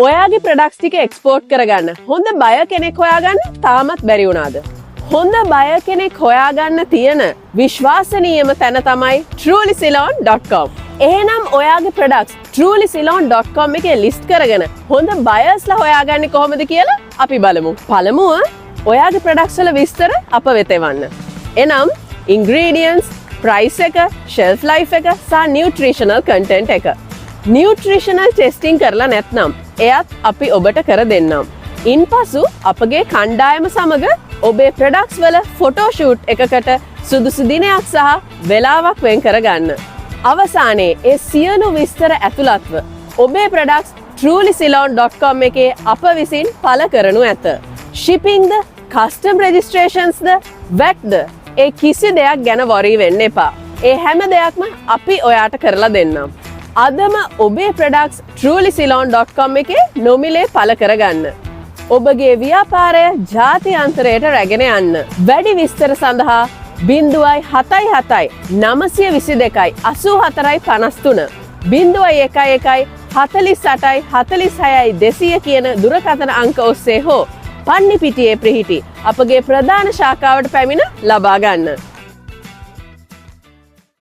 ඔයාගේ ප්‍රොඩක්ට්ස් ටික එක්ස්පෝර්ට් කරගන්න හොඳ බයර් කෙනෙක් හොයාගන්න තාමත් බැරි වුණාද? හොඳ බයර් කෙනෙක් හොයාගන්න තියෙන විශ්වාසනීයම තැන තමයි trulyceylon.com. එහෙනම් ඔයාගේ ප්‍රොඩක්ට්ස් trulyceylon.com එකේ ලිස්ට් කරගෙන හොඳ බයර්ස්ලා හොයාගන්නේ කොහොමද කියලා අපි බලමු. පළමුව ඔයාගේ ප්‍රොඩක්ට්ස් වල විස්තර අප වෙත එවන්න. එනම් ingredients, price එක, shelf life එක සහ nutritional content එක. nutritional testing කරලා නැත්නම් එයත් අපි ඔබට කර දෙන්නම්. ඉන්පසු අපගේ කණ්ඩායම සමග ඔබේ ප්‍රොඩක්ට්ස් වල ෆොටෝ ෂූට් එකකට සුදුසු දිනයක් සහ වෙලාවක් වෙන් කරගන්න. අවසානයේ ඒ සියලු විස්තර ඇතුළත්ව ඔබේ ප්‍රොඩක්ට්ස් trulyceylon.com එකේ අප විසින් පළ කරනු ඇත. shippingද, custom registrationsද, VATද ඒ කිසි දෙයක් ගැන worry වෙන්න එපා. ඒ හැම දෙයක්ම අපි ඔයාට කරලා දෙන්නම්. අදම ඔබේ ප්‍රොඩක්ට්ස් trulyceylon.com එකේ නොමිලේ පළ කරගන්න. ඔබගේ ව්‍යාපාරය ජාත්‍යන්තරයට රැගෙන යන්න. වැඩි විස්තර සඳහා 077 922 84 53 011 48 46 200 කියන දුරකථන අංක ඔස්සේ හෝ පන්නිපිටියේ පිහිටි අපගේ ප්‍රධාන ශාඛාවට පැමිණ ලබා ගන්න.